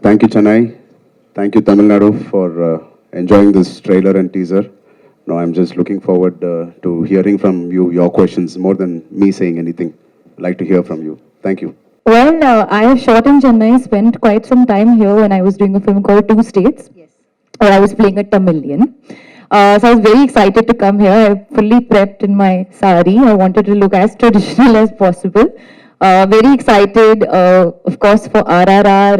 Thank you, Chennai. Thank you, Tamil Nadu, for enjoying this trailer and teaser. Now I'm just looking forward to hearing from you your questions more than me saying anything. I'd like to hear from you. Thank you. Well, I have shot in Chennai, spent quite some time here when I was doing a film called Two States, where I was playing a Tamilian. So I was very excited to come here. I fully prepped in my sari. I wanted to look as traditional as possible. Very excited, of course, for RRR.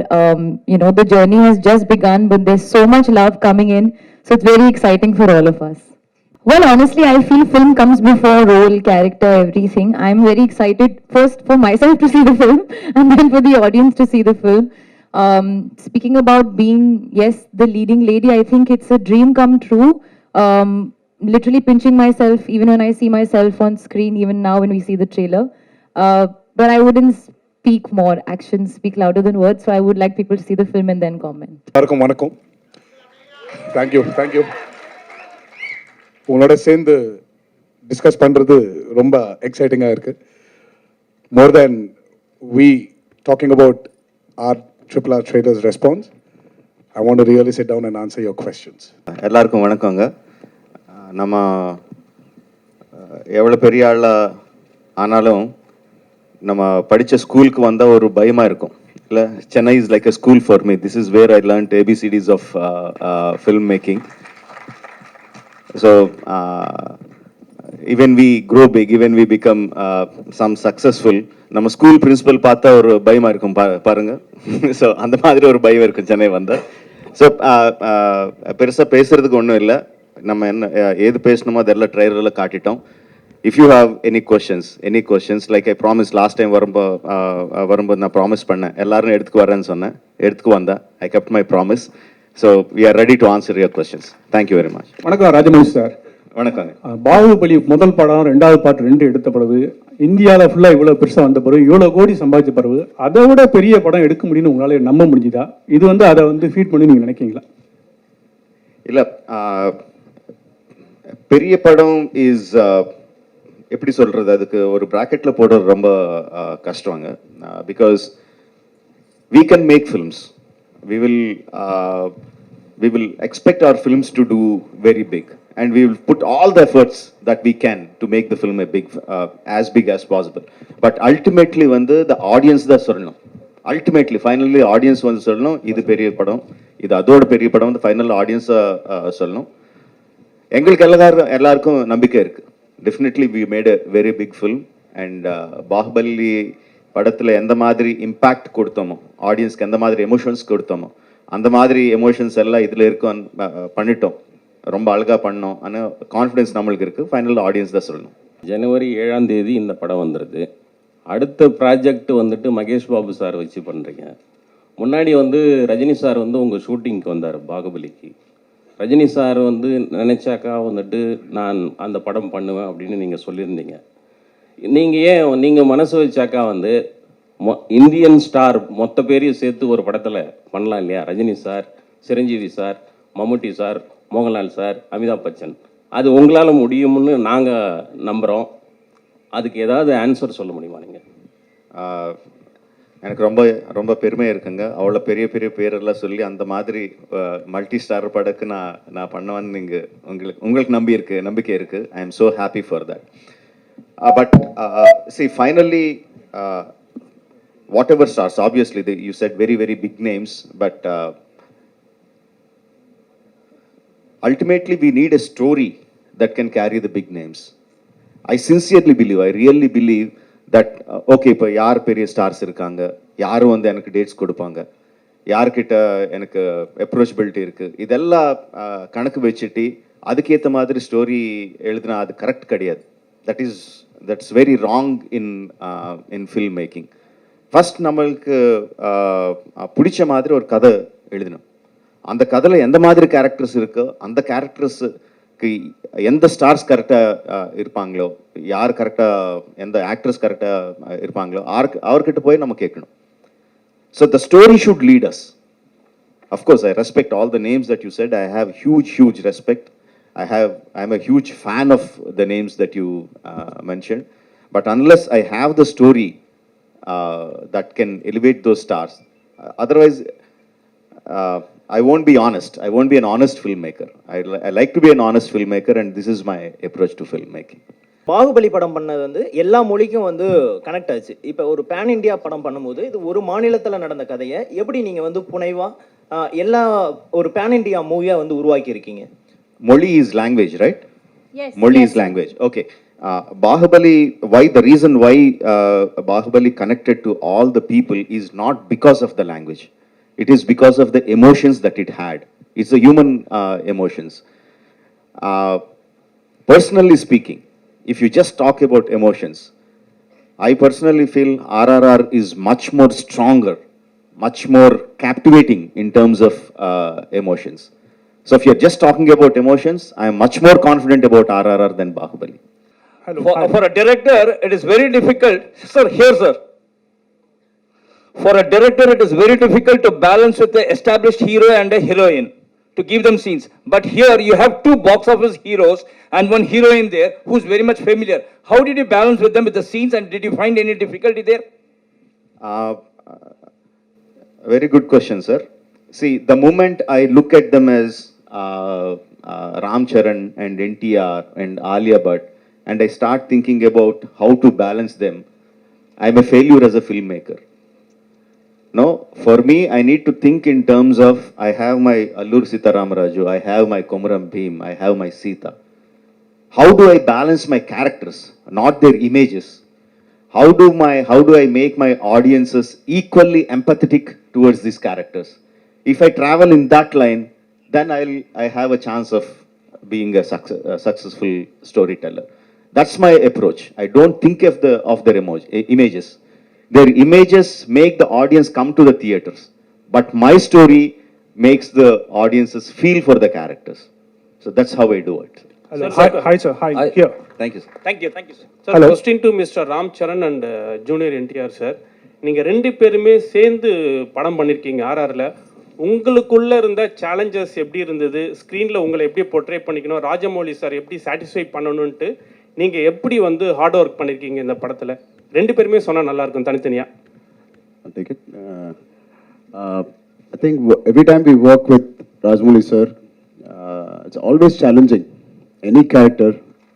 The journey has just begun, but there's so much love coming in. So it's very exciting for all of us. Well, honestly, I feel film comes before role, character, everything. I'm very excited first for myself to see the film and then for the audience to see the film. Speaking about being, yes, the leading lady, I think it's a dream come true. Literally pinching myself even when I see myself on screen, even now when we see the trailer. But I wouldn't speak more. Actions speak louder than words. So I would like people to see the film and then comment. வணக்கம். Thank you. உங்களோட சேர்ந்து discuss பண்ணுறது ரொம்ப எக்ஸைட்டிங்காக இருக்குது. More than we talking about our RRR traders response, I want to really sit down and answer your questions. எல்லாருக்கும் வணக்கங்க. நம்ம எவ்வளோ பெரிய ஆளாக ஆனாலும் நம்ம படித்த ஸ்கூலுக்கு வந்தால் ஒரு பயமாக இருக்கும் இல்லை. Chennai is like a school for me. This is where I learned ABCDs of film making. So even we grow big, even we become some successful, நம்ம ஸ்கூல் பிரின்சிபல் பார்த்தா ஒரு பயமாக இருக்கும் பாருங்க. ஸோ அந்த மாதிரி ஒரு பயம் இருக்கும் சென்னை வந்தால். ஸோ பெருசாக பேசுறதுக்கு ஒன்றும் இல்லை. நம்ம என்ன ஏது பேசணுமோ அதெல்லாம் ட்ரைலரில் காட்டிட்டோம். If you have any questions like I promise last time வரும்போது நான் ப்ராமிஸ் பண்ணேன் எல்லாரும் எடுத்துக்கு வரேன்னு சொன்னேன். எடுத்துக்கு வந்தேன். ஐ kept my promise. So we are ready to answer your questions. Thank you very much. வணக்கம் ராஜமௌலி சார். வணக்கம். பாகுபலி முதல் படம், ரெண்டாவது பாட்டு 2 எடுத்த பிறகு இந்தியாவில் ஃபுல்லாக இவ்வளோ பெருசாக வந்த பிறகு இவ்வளோ கோடி சம்பாதிச்ச பிறகு அதை விட பெரிய படம் எடுக்க முடியும்னு உங்களால் நம்ப முடிஞ்சுதா? இது அதை ஃபீட் பண்ணி நீங்கள் நினைக்கிறீங்களா? இல்லை, பெரிய படம் இஸ் எப்படி சொல்கிறது, அதுக்கு ஒரு ப்ராக்கெட்டில் போடுறது ரொம்ப கஷ்டங்க. Because we can make films. We will expect our films to do very big, and we will put all the efforts that we can to make the film as big as possible. But ultimately the audience da sollanum. Ultimately finally audience sollanum idu periya padam, idu adoda periya padam, the final audience sollanum. Engalukku ellarkum nambikkai irukku. Definitely we made a very big film, and Bahubali படத்தில் எந்த மாதிரி impact கொடுத்தோமோ, ஆடியன்ஸ்க்கு எந்த மாதிரி emotions கொடுத்தோமோ அந்த மாதிரி emotions எல்லாம் இதில் இருக்கும் பண்ணிட்டோம். ரொம்ப அழகாக பண்ணோம். ஆனால் கான்ஃபிடென்ஸ் நம்மளுக்கு இருக்குது. ஃபைனல் ஆடியன்ஸ் தான் சொல்லணும். ஜனவரி 7ஆம் தேதி இந்த படம் வந்துடுது. அடுத்த ப்ராஜெக்ட் மகேஷ் பாபு சார் வச்சு பண்ணுறீங்க. முன்னாடி ரஜினி சார் உங்கள் ஷூட்டிங்க்கு வந்தார் பாகுபலிக்கு. ரஜினி சார் நினச்சாக்கா நான் அந்த படம் பண்ணுவேன் அப்படின்னு நீங்கள் சொல்லியிருந்தீங்க. நீங்கள் மனசு வச்சாக்கா இந்தியன் ஸ்டார் மொத்த பேரையும் சேர்த்து ஒரு படத்தில் பண்ணலாம் இல்லையா? ரஜினி சார், சிரஞ்சீவி சார், மம்முட்டி சார், மோகன்லால் சார், அமிதாப் பச்சன். அது உங்களால் முடியும்னு நாங்கள் நம்புகிறோம். அதுக்கு ஏதாவது ஆன்சர் சொல்ல முடியுமா நீங்கள்? எனக்கு ரொம்ப ரொம்ப பெருமையாக இருக்குங்க. அவ்வளோ பெரிய பெரிய பேரெல்லாம் சொல்லி அந்த மாதிரி மல்டி ஸ்டார் படக்கு நான் பண்ணுவேன்னு நீங்கள் உங்களுக்கு நம்பிக்கை இருக்குது. I am so happy for that. But see, finally, whatever stars, obviously you said very very big names, but ultimately we need a story that can carry the big names. I sincerely believe, I really believe that okay, இப்போ யார் பெரிய stars இருக்காங்க, யாரும் எனக்கு dates கொடுப்பாங்க, யார்கிட்ட எனக்கு approachability இருக்குது, இதெல்லாம் கணக்கு வச்சுட்டு அதுக்கேற்ற மாதிரி ஸ்டோரி எழுதுனா அது கரெக்ட் கிடையாது. That's very wrong in filmmaking. First நம்மளுக்கு பிடிச்ச மாதிரி ஒரு கதை எழுதணும். அந்த கதையில் எந்த மாதிரி கேரக்டர்ஸ் இருக்கோ அந்த கேரக்டர்ஸுக்கு எந்த ஸ்டார்ஸ் கரெக்டாக இருப்பாங்களோ, யார் கரெக்டாக எந்த ஆக்டர்ஸ் கரெக்டாக இருப்பாங்களோ அவர்கிட்ட போய் நம்ம கேட்கணும். So the story should lead us. Of course I respect all the names that you said. I have huge respect. I'm a huge fan of the names that you mentioned, but unless I have the story that can elevate those stars, otherwise I won't be honest. I won't be an honest filmmaker. I like to be an honest filmmaker, and this is my approach to filmmaking. Baahubali படம் பண்ணது வந்து எல்லா மொழிக்கும் வந்து connect ஆச்சு. இப்போ ஒரு pan India படம் பண்ணும்போது இது ஒரு மாநிலத்தில் நடந்த கதையை எப்படி நீங்கள் வந்து புனைவா எல்லா ஒரு பேன் இந்தியா மூவியாக வந்து உருவாக்கி இருக்கீங்க? Moli is language, right? Yes. Moli yes, is language. Okay. Bahubali, the reason why Bahubali connected to all the people is not because of the language. It is because of the emotions that it had. It's the human emotions. Personally speaking, if you just talk about emotions, I personally feel RRR is much more stronger, much more captivating in terms of emotions. So if you're just talking about emotions, I am much more confident about RRR than Bahubali. For a director, it is very difficult. Sir, here, sir. For a director, it is very difficult to balance with the established hero and a heroine to give them scenes. But here you have two box office heroes and one heroine there who's very much familiar. How did you balance with them with the scenes, and did you find any difficulty there? Very good question, sir. See, the moment I look at them as Ram Charan and NTR and Alia Bhatt, and I start thinking about how to balance them, I'm a failure as a filmmaker. No, for me, I need to think in terms of, I have my Allur Sitaramaraju, I have my Komaram Bhim, I have my Sita. How do I balance my characters, not their images? How do I make my audiences equally empathetic towards these characters? If I travel in that line, then I have a chance of being a successful storyteller. That's my approach. I don't think of their images. Their images make the audience come to the theaters, but my story makes the audiences feel for the characters. So that's how I do it. Hello. Hi, sir. Hi. Here. Thank you, sir. Thank you, sir. Sir, Hello. question to Mr. Ram Charan and Junior NTR, sir. நீங்க ரெண்டு பேருமே சேர்ந்து படம் பண்ணிருக்கீங்க ஆர்ஆர்ல. உங்களுக்குள்ள இருந்த challenges எப்படி இருந்தது? ஸ்க்ரீன்ல உங்களை எப்படி போர்ட்ரே பண்ணிக்கணும்? ராஜமௌலி சார் எப்படி சாட்டிஸ்ஃபை பண்ணணும்ட்டு நீங்க எப்படி வந்து ஹார்ட் ஒர்க் பண்ணிருக்கீங்க இந்த படத்துல? ரெண்டு பேருமே சொன்னா நல்லா இருக்கும் தனித்தனியா. I'll take it. I think every time we work with Rajamouli sir, it's always challenging. Any character,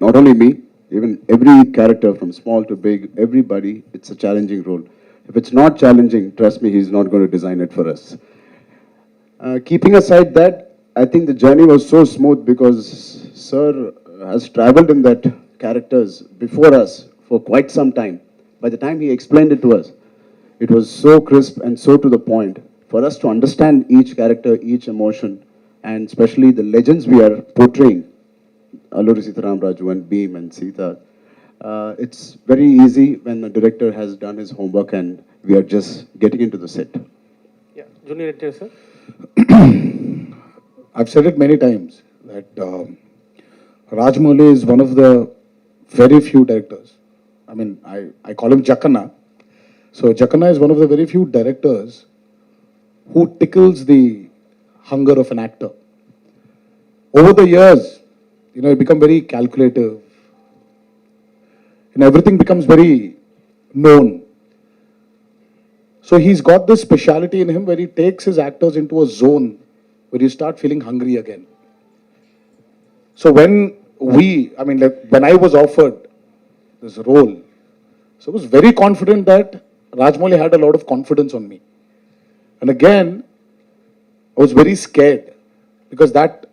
not only me, even every character from small to big, everybody, it's a challenging role. If it's not challenging, trust me, he's not going to design it for us. Keeping aside that, I think the journey was so smooth because sir has traveled in that characters before us for quite some time. By the time he explained it to us, it was so crisp and so to the point for us to understand each character, each emotion, and especially the legends we are portraying, Alluri Sitaramaraju and Bhim and Sita. It's very easy when the director has done his homework and we are just getting into the set. Yeah, Junior NTR, sir. I've said it many times that Rajamouli is one of the very few directors. I mean, I call him Jackana. So Jackana is one of the very few directors who tickles the hunger of an actor. Over the years, you become very calculative. Everything becomes very known. So he's got this speciality in him where he takes his actors into a zone where you start feeling hungry again. So when I was offered this role, so I was very confident that Rajamouli had a lot of confidence on me. And again, I was very scared because that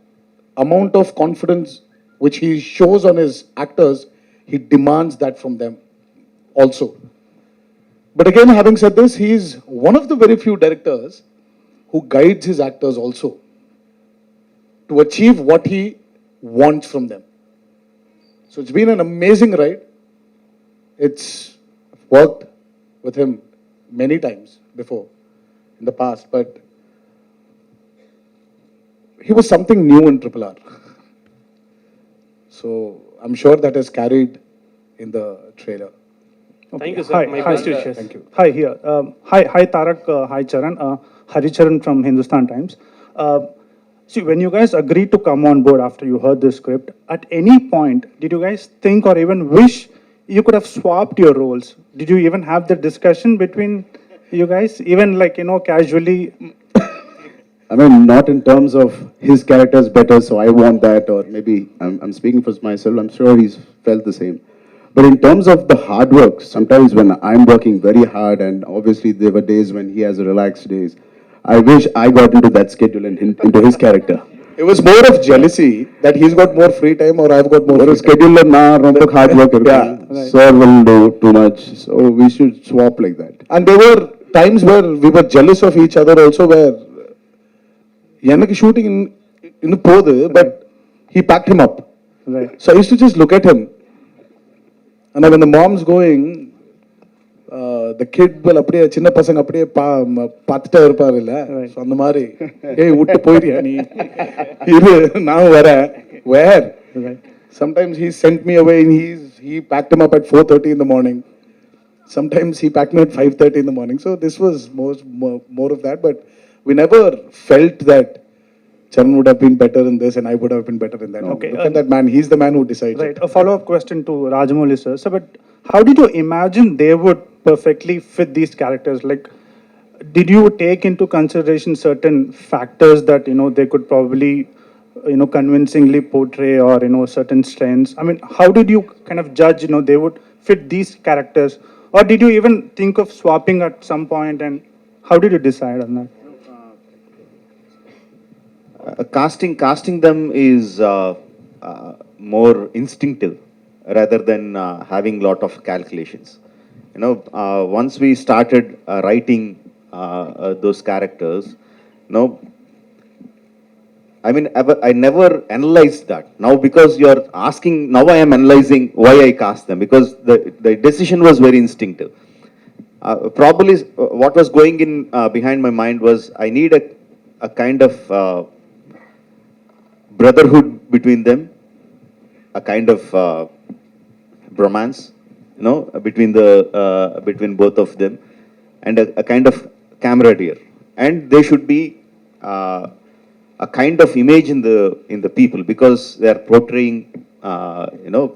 amount of confidence which he shows on his actors, he demands that from them also. But again, having said this, he is one of the very few directors who guides his actors also to achieve what he wants from them. So it's been an amazing ride. It's worked with him many times before in the past, but he was something new in RRR. So I'm sure that has carried in the trailer. Okay. Thank you, sir. Hi, My hi. best wishes. Thank you. Hi, here. Hi, Tarak. Hi, Charan. Haricharan from Hindustan Times. See, when you guys agreed to come on board after you heard the script, at any point, did you guys think or even wish you could have swapped your roles? Did you even have the discussion between you guys? Even casually? I mean, not in terms of his character is better, so I want that, or maybe I'm speaking for myself, I'm sure he's felt the same. But in terms of the hard work, sometimes when I'm working very hard, and obviously there were days when he has relaxed days, I wish I got into that schedule and into his character. It was more of jealousy that he's got more free time or I've got more ஒரு free time. schedule na romba hard work Yeah, irukku. Sir will do too much, so we should swap like that. And there were times where we were jealous of each other also, where எனக்கு shooting இன்னும் போகுது, but he packed him up. Right. So I used to just look at him. And when the mom's going, the kid will அப்படியே சின்ன பசங்க அப்படியே பார்த்துட்டே இருப்பாரு இல்ல, Right. So அந்த மாதிரி ஏய் விட்டு போயிட்டியா நீ, இது நான் வரேன், where? Right. Sometimes he sent me away and he packed him up at 4:30 in the morning. Sometimes he packed me at 5:30 in the morning. So this was more of that, but we never felt that Charan would have been better in this and I would have been better in that. Okay, Look at that man, he's the man who decides. Right. A follow-up question to Rajamouli sir. So, but how did you imagine they would perfectly fit these characters? Like, did you take into consideration certain factors that, you know, they could probably, you know, convincingly portray, or, you know, certain strengths? I mean, how did you kind of judge, you know, they would fit these characters? Or did you even think of swapping at some point, and how did you decide on that? Casting them is more instinctive rather than having lot of calculations. You know, once we started writing those characters, you know, I mean, I never analyzed that. Now, because you're asking, now I am analyzing why I cast them, because the decision was very instinctive. Probably what was going in behind my mind was I need a kind of brotherhood between them, a kind of bromance, you know, between both of them, and a kind of camaraderie. And they should be a kind of image in the people, because they are portraying, you know,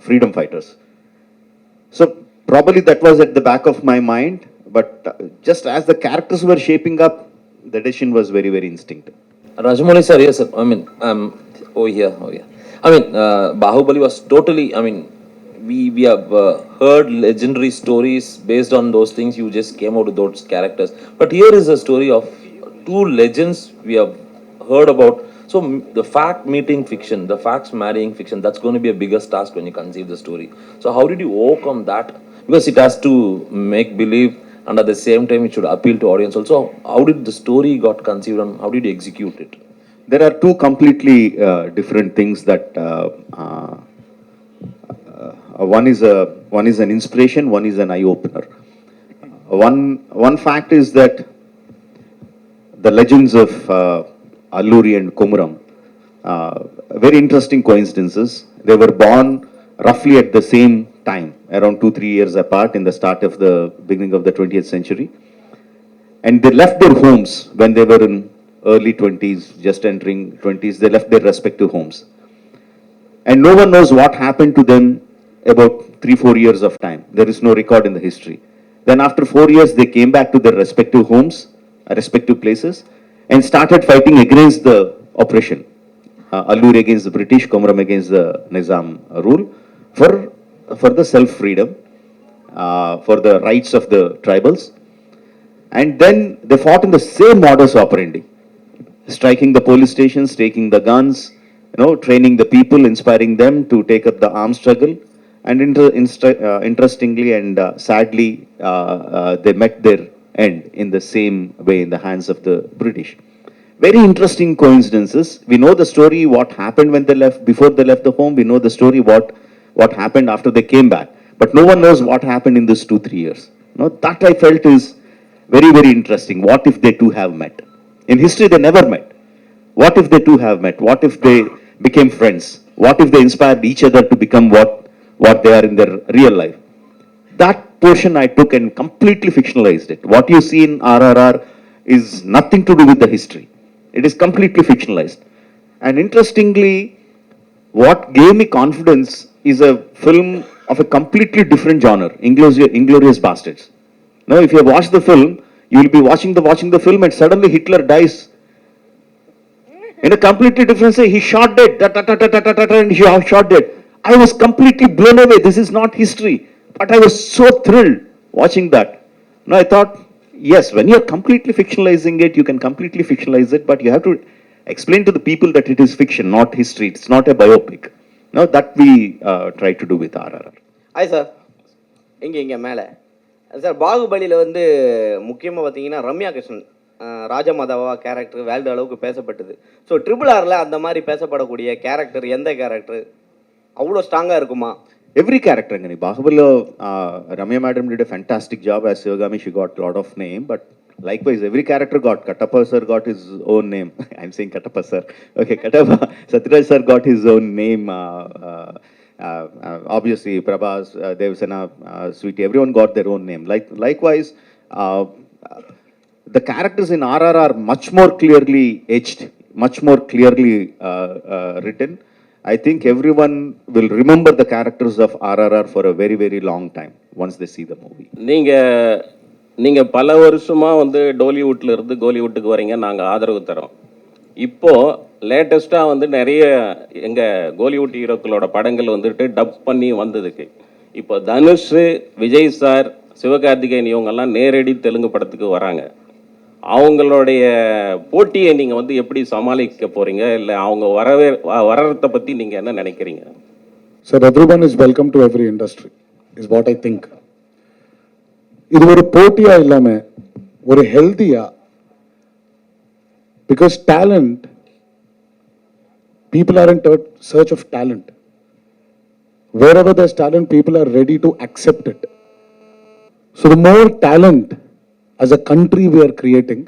freedom fighters. So probably that was at the back of my mind, but just as the characters were shaping up, the decision was very, very instinctive. Rajamouli sir, yes sir. I mean, over here. I mean, Bahubali was totally, I mean, we have heard legendary stories based on those things. You just came out with those characters. But here is a story of two legends we have heard about. So the fact meeting fiction, the facts marrying fiction, that's going to be a biggest task when you conceive the story. So how did you overcome that? Because it has to make believe, and at the same time it should appeal to audience also. How did the story got conceived, and how did you execute it? There are two completely different things that one is an inspiration, one is an eye opener. One fact is that the legends of Alluri and Komuram, very interesting coincidences. They were born roughly at the same time, around 2-3 years apart, in the start of the beginning of the 20th century. And they left their homes when they were in early 20s, just entering 20s. They left their respective homes. And no one knows what happened to them about 3-4 years of time. There is no record in the history. Then after 4 years, they came back to their respective homes, respective places, and started fighting against the oppression. Alluri against the British, Komuram against the Nizam rule, for the self-freedom, for the rights of the tribals. And then they fought in the same modus operandi, striking the police stations, taking the guns, you know, training the people, inspiring them to take up the armed struggle. And interestingly and sadly, they met their end in the same way in the hands of the British. Very interesting coincidences. We know the story, what happened when they left, before they left the home. We know the story, what happened after they came back. But no one knows what happened in this 2-3 years. No, that I felt is very, very interesting. What if they two have met? In history, they never met. What if they two have met? What if they became friends? What if they inspired each other to become what they are in their real life? That portion I took and completely fictionalized it. What you see in RRR is nothing to do with the history. It is completely fictionalized. And interestingly, what gave me confidence is a film of a completely different genre, Inglourious Bastards. Now, if you have watched the film, you will be watching the film and suddenly Hitler dies In a completely different way, he shot dead, and he shot dead. I was completely blown away. This is not history. But I was so thrilled watching that. Now I thought, yes, when you're completely fictionalizing it, you can completely fictionalize it, but you have to explain to the people that it is fiction, not history. It's not a biopic. Now that we try to do with RRR. Hi sir, இங்கே மேலே sir, பாகுபலியில் வந்து முக்கியமாக பார்த்தீங்கன்னா Ramya Krishnan ராஜமாதாவா character world அளவுக்கு பேசப்பட்டது. So RRR அந்த மாதிரி பேசப்படக்கூடிய கேரக்டர் எந்த கேரக்டர் அவ்வளோ ஸ்ட்ராங்காக இருக்குமா? Every character, Angani. Bahubali, Ramya madam did a fantastic job as Shivagami. She got a lot of name, but likewise, every character got. Kattappa sir got his own name. I'm saying Kattappa sir. Okay, Kattappa. Satyaraj sir got his own name. Obviously, Prabhas, Devsena, Sweetie, everyone got their own name. Likewise, the characters in RRR are much more clearly etched, much more clearly written. I think everyone will remember the characters of RRR for a very, very long time once they see the movie. நீங்கள் பல வருஷமாக வந்து டோலிவுட்டில் இருந்து கோலிவுட்டுக்கு வரீங்க, நாங்கள் ஆதரவு தரோம். இப்போது லேட்டஸ்ட்டாக வந்து நிறைய எங்கள் கோலிவுட் ஹீரோக்களோட படங்கள் வந்துட்டு டப் பண்ணி வந்ததுக்கு இப்போ தனுஷ், விஜய் சார், சிவகார்த்திகேயன் இவங்கெல்லாம் நேரடி தெலுங்கு படத்துக்கு வராங்க. அவங்களுடைய போட்டியை நீங்கள் வந்து எப்படி சமாளிக்க போகிறீங்க, இல்லை அவங்க வர்றதை பற்றி நீங்கள் என்ன நினைக்கிறீங்க? Sir, everyone is welcome to every industry, is what I think. இது ஒரு போட்டியா இல்லாம ஒரு ஹெல்தியா, because talent, people are in search of talent. Wherever there's talent, people are ready to accept it. So the more talent as a country we are creating,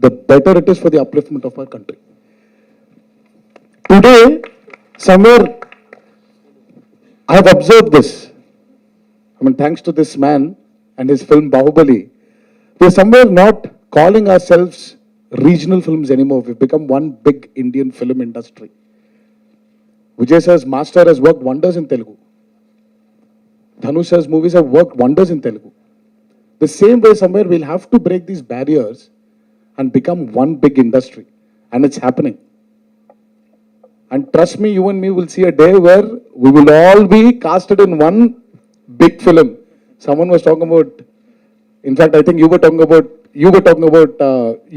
the better it is for the upliftment of our country. Today, somewhere, I have observed this. I mean, thanks to this man and his film Bahubali, we are somewhere not calling ourselves regional films anymore. We've become one big Indian film industry. Vijay sir's Master has worked wonders in Telugu. Dhanush sir's movies have worked wonders in Telugu. The same way, somewhere we'll have to break these barriers and become one big industry. And it's happening. And trust me, you and me will see a day where we will all be casted in one big film. Someone was talking about, in fact, I think you were talking about,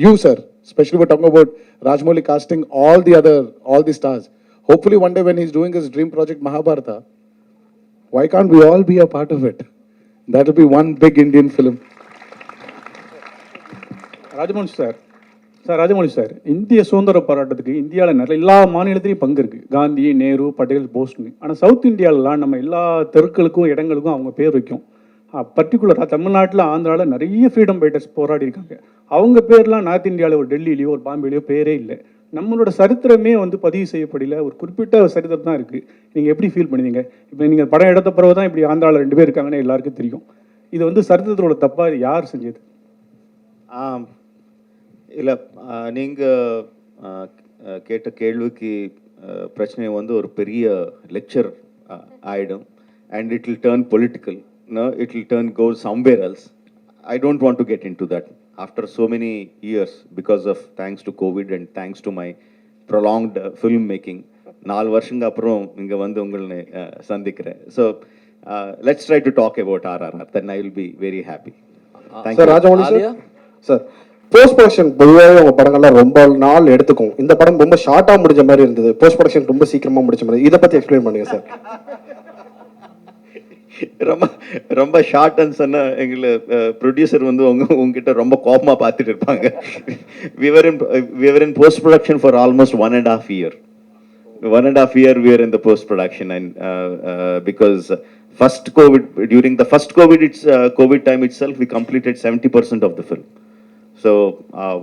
you sir, especially were talking about Rajmouli casting all the stars. Hopefully one day when he's doing his dream project Mahabharata, why can't we all be a part of it? That will be one big Indian film. Rajamouli sir, இந்திய சுதந்திர போராட்டத்துக்கு இந்தியாவில் நிறைய எல்லா மாநிலத்திலையும் பங்கு இருக்குது. காந்தி, நேரு, பட்டேல், போஸ்னு. ஆனால் சவுத் இந்தியாவிலாம் நம்ம எல்லா தெருக்களுக்கும் இடங்களுக்கும் அவங்க பேர் வைக்கும். பர்டிகுலராக தமிழ்நாட்டில், ஆந்திராவில் நிறைய ஃப்ரீடம் ஃபைட்டர்ஸ் போராடி இருக்காங்க. அவங்க பேர்லாம் நார்த் இந்தியாவில் ஒரு டெல்லியிலையோ ஒரு பாம்பேலையோ பேரே இல்லை. நம்மளோட சரித்திரமே வந்து பதிவு செய்யப்படல. ஒரு குறிப்பிட்ட சரித்திரம் தான் இருக்குது. நீங்கள் எப்படி ஃபீல் பண்ணுவீங்க? இப்போ நீங்கள் படம் எடுத்த பிறகு தான் இப்படி ஆந்திராவில் 2 பேர் இருக்காங்கன்னு எல்லாருக்கும் தெரியும். இது வந்து சரித்திரத்தோட தப்பாக யார் செஞ்சது? இல்லை, நீங்கள் கேட்ட கேள்விக்கு பிரச்சனை வந்து ஒரு பெரிய லெக்சர் ஆகிடும். And it will turn political. No, it will go somewhere else. I don't want to get into that. After so many years, because of thanks to COVID and thanks to my prolonged film making, 4 வருஷங்க அப்புறம் இங்கே வந்து உங்களை சந்திக்கிறேன். So let's try to talk about RRR. Then I will be very happy. Thank you. Rajamouli sir, post production பொதுவாகவே உங்கள் படங்கள்லாம் ரொம்ப நாள் எடுத்துக்கும். இந்த படம் ரொம்ப ஷார்ட்டாக முடிஞ்ச மாதிரி இருந்தது, போஸ்ட் ப்ரொடக்ஷன் ரொம்ப சீக்கிரமாக முடிச்ச மாதிரி. இதை பற்றி எக்ஸ்பிளைன் பண்ணுங்க சார். ரொம்ப ஷார்ட்னு சொன்னால் எங்களை ப்ரொடியூசர் வந்து உங்ககிட்ட ரொம்ப கோபமாக பார்த்துட்டு இருப்பாங்க. we were in post production for almost 1.5 years. 1.5 years we were in the post production, and because during the first COVID time itself, we completed 70% of the film. So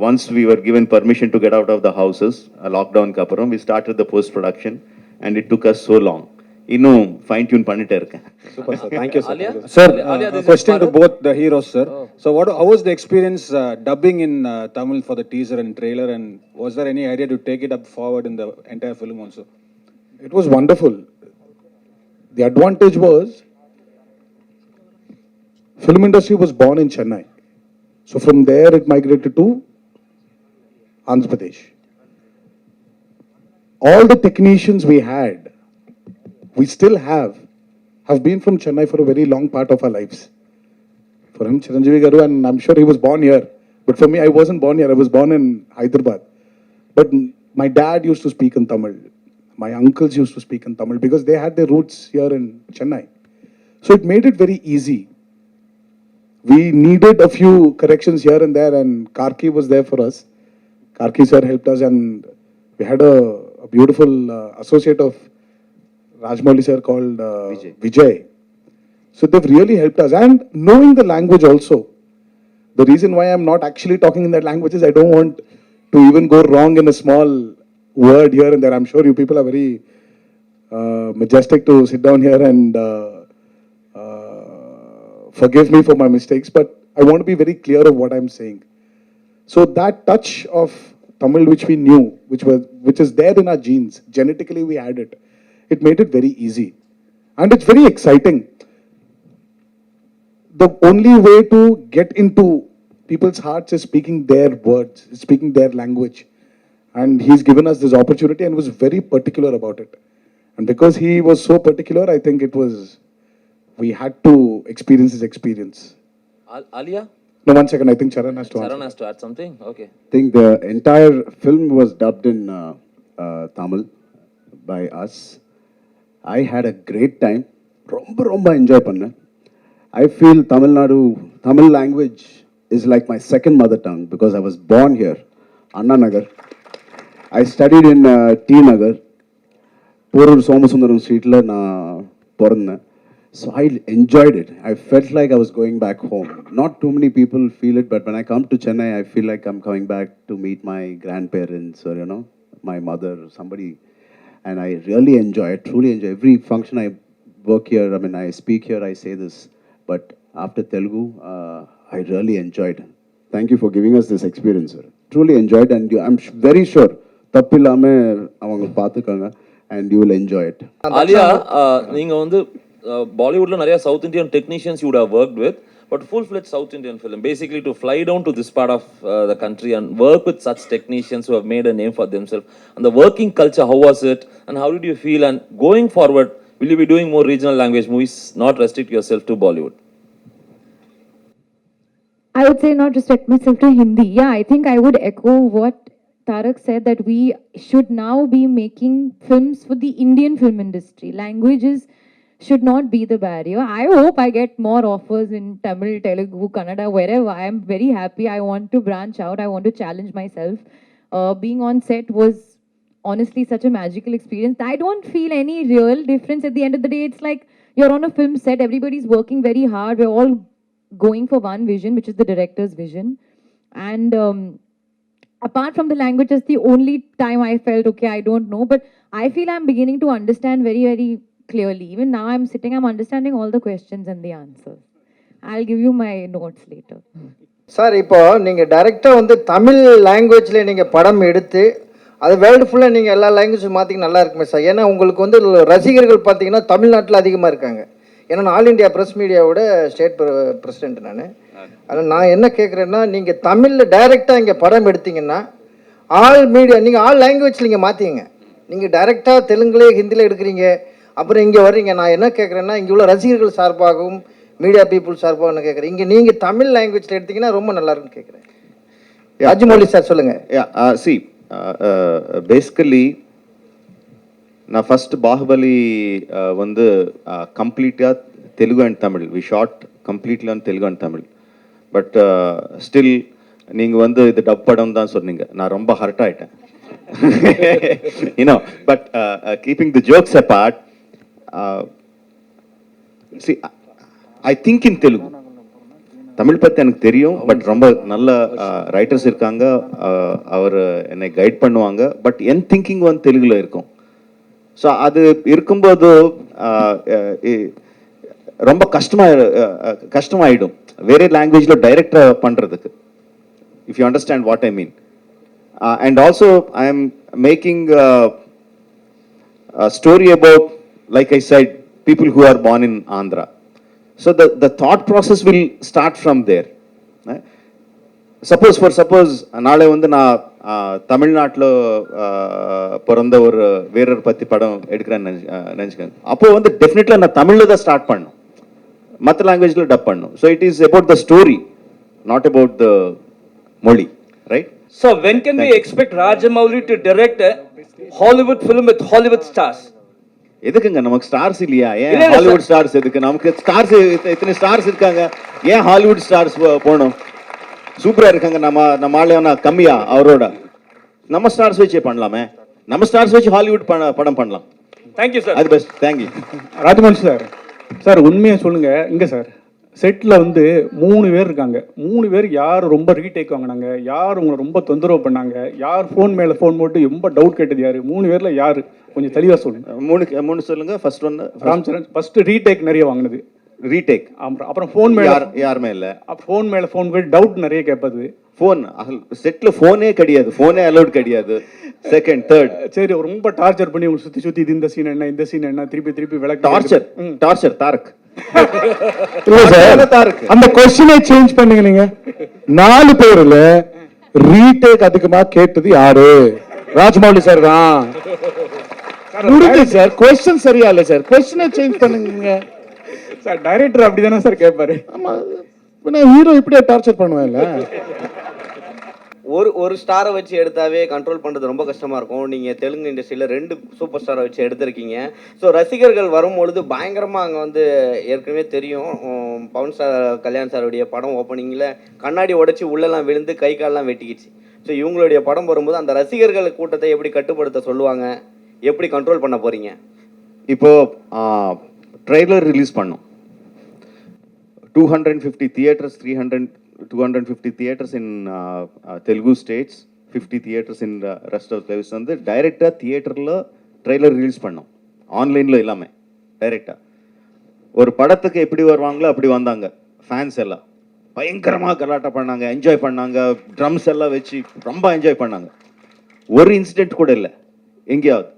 once we were given permission to get out of the houses, lockdown kaparam, we started the post production, and it took us so long. இன்னும் fine tune பண்ணிட்டே இருக்கேன். Super sir, thank you sir. Sir, question to both the heroes sir. So how was the experience dubbing in Tamil for the teaser and trailer, and was there any idea to take it up forward in the entire film also? It was wonderful. The advantage was, film industry was born in Chennai. So from there it migrated to Andhra Pradesh. all the technicians we still have been from Chennai for a very long part of our lives. For him, Chiranjeevi Garu, and I'm sure he was born here. But for me, I wasn't born here. I was born in Hyderabad. But my dad used to speak in Tamil. My uncles used to speak in Tamil because they had their roots here in Chennai. So it made it very easy. We needed a few corrections here and there, and Karki was there for us. Karki sir helped us, and we had a beautiful associate of Rajmouli sir called Vijay. So they've really helped us. And knowing the language also. The reason why I'm not actually talking in that language is I don't want to even go wrong in a small word here and there. I'm sure you people are very majestic to sit down here and forgive me for my mistakes, but I want to be very clear of what I'm saying. So that touch of Tamil which we knew, which is there in our genes, genetically we had it. It made it very easy. And it's very exciting. The only way to get into people's hearts is speaking their words, speaking their language. And he's given us this opportunity and was very particular about it. And because he was so particular, I think we had to experience his experience. Alia? No, 1 second. I think Charan has to answer. Charan has to add something? Okay. I think the entire film was dubbed in Tamil by us. I had a great time. Romba enjoy panna. I feel Tamil language is like my second mother tongue because I was born here, Anna Nagar. I studied in T Nagar, Porur Somasundaram Street la na porna. So I enjoyed it. I felt like I was going back home. Not too many people feel it, but when I come to Chennai, I feel like I'm coming back to meet my grandparents or, my mother, somebody. And I really enjoy it, truly enjoy. Every function I work here, I speak here, I say this. But after Telugu, I really enjoyed it. Thank you for giving us this experience, sir. Truly enjoyed, and I'm very sure, tappillame avanga paathukanga, and you will enjoy it. Alia, நீங்க வந்து பாலிவுட்ல நிறைய south Indian technicians you would have worked with, but full-fledged South Indian film, basically to fly down to this part of the country and work with such technicians who have made a name for themselves. And the working culture, how was it? And how did you feel? And going forward, will you be doing more regional language movies, not restrict yourself to Bollywood? I would say not restrict myself to Hindi. Yeah, I think I would echo what Tarak said, that we should now be making films for the Indian film industry. Languages should not be the barrier. I hope I get more offers in Tamil, Telugu, Kannada, wherever. I am very happy. I want to branch out. I want to challenge myself. Being on set was honestly such a magical experience. I don't feel any real difference. At the end of the day, it's like you're on a film set. Everybody's working very hard. We're all going for one vision, which is the director's vision. And apart from the language, it's the only time I felt, okay, I don't know. But I feel I'm beginning to understand very, very clearly. Even now I'm sitting, I'm understanding all the questions and the answers. I'll give you my notes later. Sir, இப்போ நீங்கள் டைரெக்டாக வந்து தமிழ் லாங்குவேஜில் நீங்கள் படம் எடுத்து அது world ஃபுல்லாக நீங்கள் எல்லா லாங்குவேஜும் மாற்றிக்க நல்லா இருக்குமே சார். ஏன்னா உங்களுக்கு வந்து ரசிகர்கள் பார்த்தீங்கன்னா தமிழ்நாட்டில் அதிகமாக இருக்காங்க. ஏன்னா நான் ஆல் இண்டியா ப்ரெஸ் மீடியாவோட ஸ்டேட் பிரசிடென்ட் நான். அதில் நான் என்ன கேட்குறேன்னா, நீங்கள் தமிழில் டைரெக்டாக இங்கே படம் எடுத்தீங்கன்னா ஆல் மீடியா நீங்கள் ஆல் லாங்குவேஜில் நீங்கள் மாற்றிங்க. நீங்கள் டைரெக்டாக தெலுங்குலே ஹிந்தியில் எடுக்கிறீங்க, அப்புறம் இங்கே வர்றீங்க. நான் என்ன கேட்குறேன்னா, இங்கே உள்ள ரசிகர்கள் சார்பாகவும் மீடியா பீப்புள் சார்பாகவும் என்ன கேட்குறேன், இங்கே நீங்கள் தமிழ் லாங்குவேஜில் எடுத்தீங்கன்னா ரொம்ப நல்லா இருக்குன்னு கேட்குறேன். ராஜமௌலி சார் சொல்லுங்கள். See, basically நான் ஃபர்ஸ்ட் பாகுபலி வந்து கம்ப்ளீட்டாக Telugu and Tamil, we shot completely on Telugu and Tamil. But still நீங்கள் வந்து இது டப் படம் தான் சொன்னீங்க, நான் ரொம்ப ஹர்ட் ஆகிட்டேன். But keeping the jokes abort, see, I think in Telugu, Tamil பற்றி எனக்கு தெரியும், பட் ரொம்ப நல்ல ரைட்டர்ஸ் இருக்காங்க, அவர் என்னை கைட் பண்ணுவாங்க. பட் என் திங்கிங் வந்து தெலுங்குல இருக்கும். ஸோ அது இருக்கும்போது ரொம்ப கஷ்டமாயிடும் வேற லாங்குவேஜில் டைரக்டாக பண்ணுறதுக்கு, if you understand what I mean. And also I am making story about, like I said, people who are born in Andhra. So the thought process will start from there. Suppose நாளை வந்து நான் தமிழ்நாட்டில் பிறந்த ஒரு வீரர் பற்றி படம் எடுக்கிறேன்னு நினச்சிக்கேன். அப்போ வந்து டெஃபினெட்லாக நான் தமிழில் தான் ஸ்டார்ட் பண்ணணும், மற்ற லாங்குவேஜில் டப் பண்ணணும். So it is about the story, not about the மொழி, right? So when can we expect Rajamouli to direct a Hollywood film with Hollywood stars? எதுக்குங்க நமக்கு ஸ்டார்ஸ் இல்லையா? ஏன் இல்ல, ஹாலிவுட் ஸ்டார்ஸ் எதுக்கு? நமக்கு ஸ்டார்ஸ் இத்தனை ஸ்டார்ஸ் இருக்காங்க, ஏன் ஹாலிவுட் ஸ்டார்ஸ் போகணும்? சூப்பரா இருக்காங்க. நம்ம ஆளுனா கம்மியா அவரோட? நம்ம ஸ்டார்ஸ் வச்சே பண்ணலாமே, நம்ம ஸ்டார்ஸ் வச்சு ஹாலிவுட் படம் பண்ணலாம். Thank you, sir. அது பெஸ்ட். தேங்க்யூ. ராஜமௌலி சார் உண்மையை சொல்லுங்க. இங்க சார் செட்டில் வந்து 3 பேர் இருக்காங்க. 3 பேர் யார் ரொம்ப ரீடேக் வாங்கினாங்க, யார் உங்களை ரொம்ப தொந்தரவு பண்ணாங்க, யார் ஃபோன் மேலே ஃபோன் போட்டு ரொம்ப டவுட் கேட்டது யார்? 3 பேரில் யார்? கொஞ்சம் தெளிவாக சொல்லுங்க. மூணு சொல்லுங்க. First one Ram Charan first retake நிறைய வாங்கினது. ரீடேக். அப்புறம் ஃபோன் மேலே யாருமே இல்லை. ஃபோன் மேலே ஃபோன் போய் டவுட் நிறைய கேட்பது. ஃபோன் செட்டில் ஃபோனே கிடையாது, ஃபோனே அலௌட் கிடையாது. செகண்ட் தேர்ட் சரி ரொம்ப டார்ச்சர் பண்ணி உங்களை சுற்றி இது இந்த சீன் என்ன இந்த சீன் என்ன திருப்பி விளக்கு. டார்ச்சர் தாரக். அந்த கொஸ்டினை சேஞ்ச் பண்ணுங்க. நீங்க 4 பேர்ல ரீடேக் அதிகமா கேட்டது யாரு? ராஜமௌலி சார் தான். முடிஞ்சு சார். கொஸ்டின் சரியா இல்ல சார், கொஸ்டினை சேஞ்ச் பண்ணுங்க சார். டைரக்டர் அப்படிதானே சார் கேட்பாரு. ஆமா, ஹீரோ இப்படியே டார்ச்சர் பண்ணுவேன்ல. ஒரு ஸ்டாரை வச்சு எடுத்தாவே கண்ட்ரோல் பண்ணுறது ரொம்ப கஷ்டமாக இருக்கும். நீங்கள் தெலுங்கு இண்டஸ்ட்ரியில் 2 சூப்பர் ஸ்டாரை வச்சு எடுத்திருக்கீங்க. ஸோ ரசிகர்கள் வரும்பொழுது பயங்கரமாக அங்கே வந்து ஏற்கனவே தெரியும், பவன் சார் கல்யாண் சாருடைய படம் ஓப்பனிங்கில் கண்ணாடி உடைச்சி உள்ளெல்லாம் விழுந்து கை காலெலாம் வெட்டிக்கிச்சு. ஸோ இவங்களுடைய படம் வரும்போது அந்த ரசிகர்கள் கூட்டத்தை எப்படி கட்டுப்படுத்த சொல்லுவாங்க, எப்படி கண்ட்ரோல் பண்ண போகிறீங்க? இப்போ ட்ரெய்லர் ரிலீஸ் பண்ணோம். 250 theatres, 250 theaters in Telugu states, 50 theaters in the rest of the place. வந்து டைரெக்டாக தியேட்டரில் ட்ரெய்லர் ரிலீஸ் பண்ணோம், ஆன்லைனில் இல்லாமல் டைரெக்டாக. ஒரு படத்துக்கு எப்படி வருவாங்களோ அப்படி வந்தாங்க. ஃபேன்ஸ் எல்லாம் பயங்கரமாக கலாட்டா பண்ணாங்க, என்ஜாய் பண்ணாங்க, ட்ரம்ஸ் எல்லாம் வச்சு ரொம்ப என்ஜாய் பண்ணாங்க. ஒரு இன்சிடென்ட் கூட இல்லை எங்கேயாவது.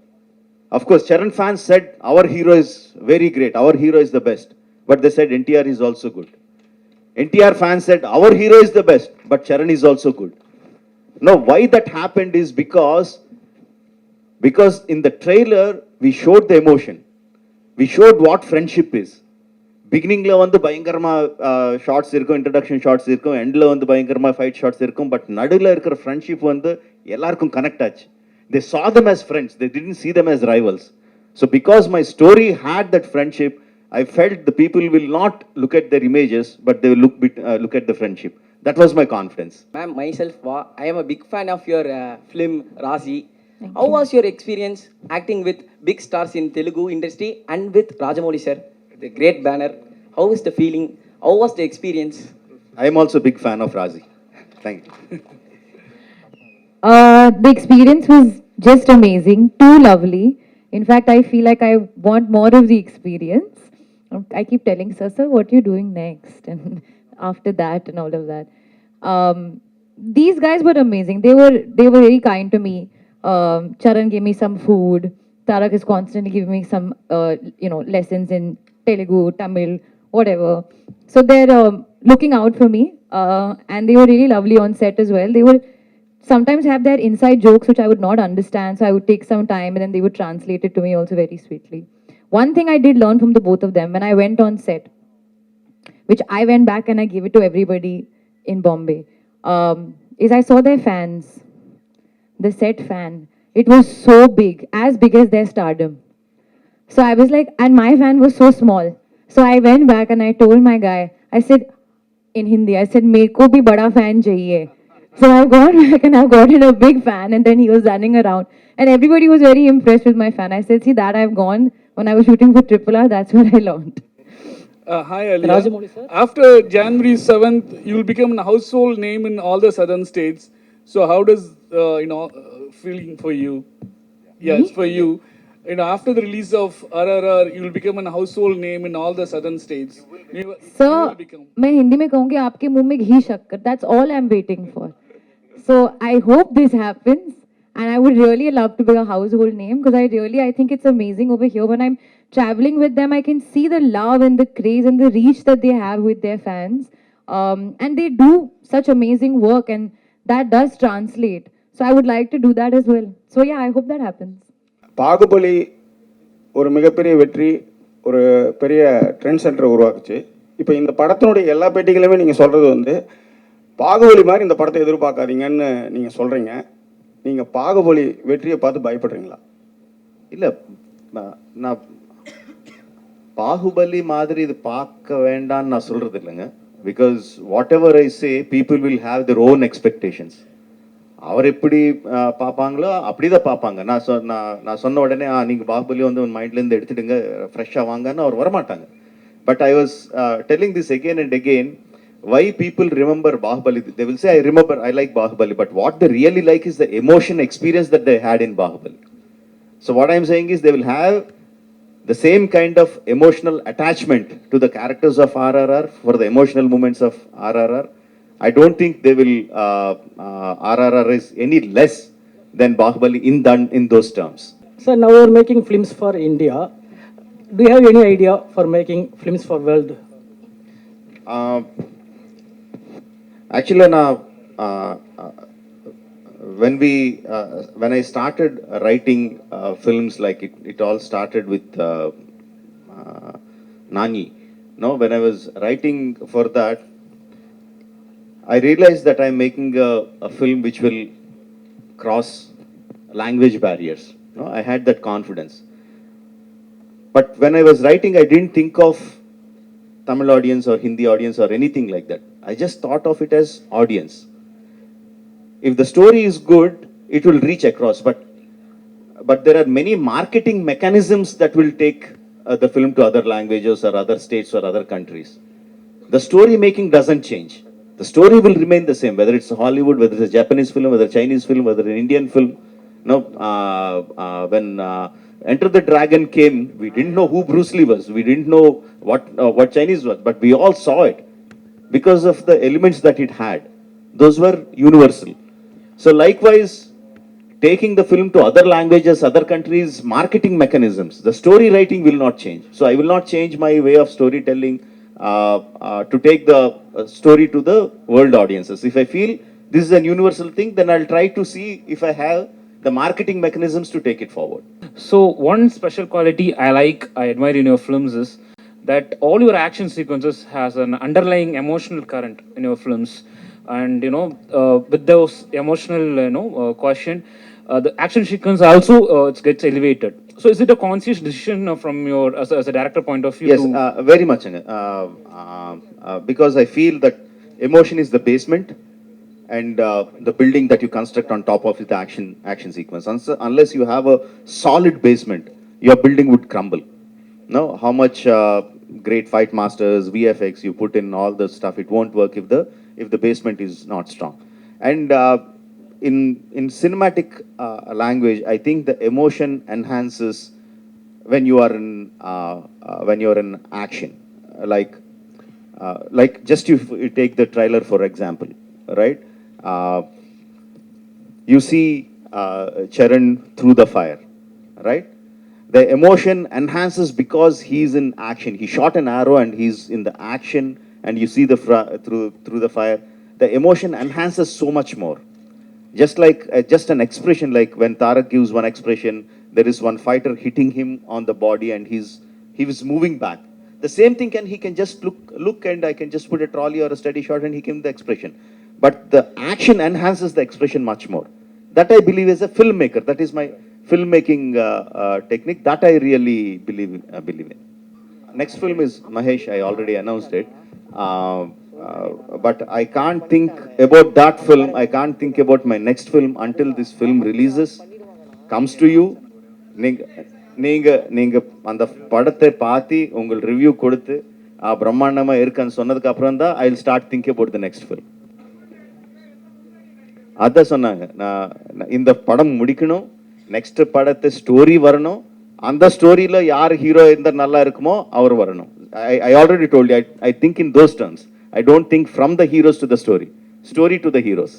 Of course Charan fans said our hero is very great, our hero is the best, but they said NTR is also good. NTR fans said our hero is the best, but Charan is also good. Now, why that happened is because in the trailer we showed the emotion, we showed what friendship is. Beginning la vandu bayangarama shots irukum, introduction shots irukum, end la vandu bayangarama fight shots irukum, but nadula irukra friendship vandu ellarkum connect aachu. They saw them as friends, they didn't see them as rivals. So because my story had that friendship, I felt the people will not look at their images, but they will look at the friendship. That was my confidence. Ma'am, myself, I am a big fan of your film, Razi. How was your experience acting with big stars in Telugu industry and with Rajamouli sir, the great banner? How is the feeling? How was the experience? I am also a big fan of Razi. Thank you. The experience was just amazing, too lovely. In fact, I feel like I want more of the experience. I keep telling sir, what are you doing next? And after that and all of that. These guys were amazing. They were very kind to me. Charan gave me some food. Tarak is constantly giving me some, lessons in Telugu, Tamil, whatever. So they're looking out for me. And they were really lovely on set as well. They would sometimes have their inside jokes which I would not understand. So I would take some time and then they would translate it to me also very sweetly. One thing I did learn from the both of them when I went on set, which I went back and I gave it to everybody in Bombay, is I saw their fans, the set fan. It was so big as their stardom. So I was like, and my fan was so small. So I went back and I told my guy, I said in Hindi, I said, "Meko bhi bada fan chahiye." So I've gone back and I've gotten a big fan, and then he was running around. And everybody was very impressed with my fan. I said, see, that I've gone when I was shooting for Triple R, that's what I learned. Hi, Alia. After January 7th, you will become a household name in all the southern states. So how does, feeling for you? Yeah, it's for you. After the release of RRR, you will become a household name in all the southern states. Sir, मैं हिंदी में कहूँगी आपके मुंह में घी शक्कर. That's all I'm waiting for. So I hope this happens. And I would really love to be a household name because I think it's amazing over here. When I'm traveling with them, I can see the love and the craze and the reach that they have with their fans. And they do such amazing work, and that does translate. So I would like to do that as well. So yeah, I hope that happens. Baahubali ஒரு மிகப்பெரிய வெற்றி, ஒரு பெரிய trend சென்டரை உருவாக்குச்சு. இப்போ இந்த படத்தினுடைய எல்லா பேட்டிகளுமே நீங்கள் சொல்கிறது வந்து பாகுபலி மாதிரி இந்த படத்தை எதிர்பார்க்காதீங்கன்னு நீங்கள் சொல்கிறீங்க. நீங்கள் பாகுபலி வெற்றியை பார்த்து பயப்படுறீங்களா? இல்லை, நான் பாகுபலி மாதிரி இது பார்க்க வேண்டான்னு நான் சொல்கிறது இல்லைங்க. Because whatever I say, people will have their own expectations. அவர் எப்படி பார்ப்பாங்களோ அப்படி தான் பார்ப்பாங்க. நான் சொன்ன உடனே நீங்கள் பாகுபலி வந்து உன் மைண்ட்லேருந்து எடுத்துடுங்க, ஃப்ரெஷ்ஷாக வாங்கன்னு அவர் வரமாட்டாங்க. But I was telling this again and again, why people remember Bahubali. They will say, I remember, I like Bahubali, but what they really like is the emotion experience that they had in Bahubali. So what I'm saying is they will have the same kind of emotional attachment to the characters of RRR for the emotional moments of RRR. I don't think they will, RRR is any less than Bahubali in those terms. So now we're making films for India. Do you have any idea for making films for world? Actually, when I started writing films, like it all started with Nani. No, when I was writing for that, I realized that I'm making a film which will cross language barriers. No, I had that confidence. But when I was writing, I didn't think of Tamil audience or Hindi audience or anything like that. I just thought of it as audience. If the story is good, it will reach across. But there are many marketing mechanisms that will take the film to other languages or other states or other countries. The story making doesn't change. The story will remain the same, whether it's Hollywood, whether it's a Japanese film, whether a Chinese film, whether an Indian film. No, when Enter the Dragon came, we didn't know who Bruce Lee was. We didn't know what Chinese was, but we all saw it because of the elements that it had. Those were universal. So likewise, taking the film to other languages, other countries, marketing mechanisms, the story writing will not change. So I will not change my way of storytelling to take the story to the world audiences. If I feel this is a universal thing, then I'll try to see if I have the marketing mechanisms to take it forward. So one special quality I admire in your films is that all your action sequences has an underlying emotional current in your films, and with those emotional quotient, the action sequence also it gets elevated. So is it a conscious decision from your as a director point of view? Yes, very much. Because I feel that emotion is the basement and the building that you construct on top of the action sequence. Unless you have a solid basement, your building would crumble. No, how much great fight masters, VFX you put in all the stuff, it won't work if the basement is not strong. And in cinematic language, I think the emotion enhances when you are in action. Like just you take the trailer for example, right? You see Charan through the fire, right? The emotion enhances because he's in action. He shot an arrow and he's in the action, and you see through the fire. The emotion enhances so much more. Just like just an expression, like when Tarak gives one expression, there is one fighter hitting him on the body and he was moving back. The same thing he can just look and I can just put a trolley or a steady shot and he gives the expression. But the action enhances the expression much more. That I believe as a filmmaker. That is my filmmaking technique. That I really believe in. Next film is Mahesh. I already announced it. But I can't think about that film. I can't think about my next film until this film releases, comes to you. நீங்க அந்த படத்தை பார்த்து உங்கள் review கொடுத்து பிரம்மாண்டமா இருக்குன்னு சொன்னதுக்கு அப்புறம் தான் I will start think about the next film. அதான் சொன்னாங்க, நான் இந்த படம் முடிக்கணும், நெக்ஸ்ட் படத்தை ஸ்டோரி வரணும், அந்த ஸ்டோரியில யார் ஹீரோ இருந்தால் நல்லா இருக்குமோ அவர் வரணும். I already told you, I think in those terms. I don't think from the heroes to the story to the heroes.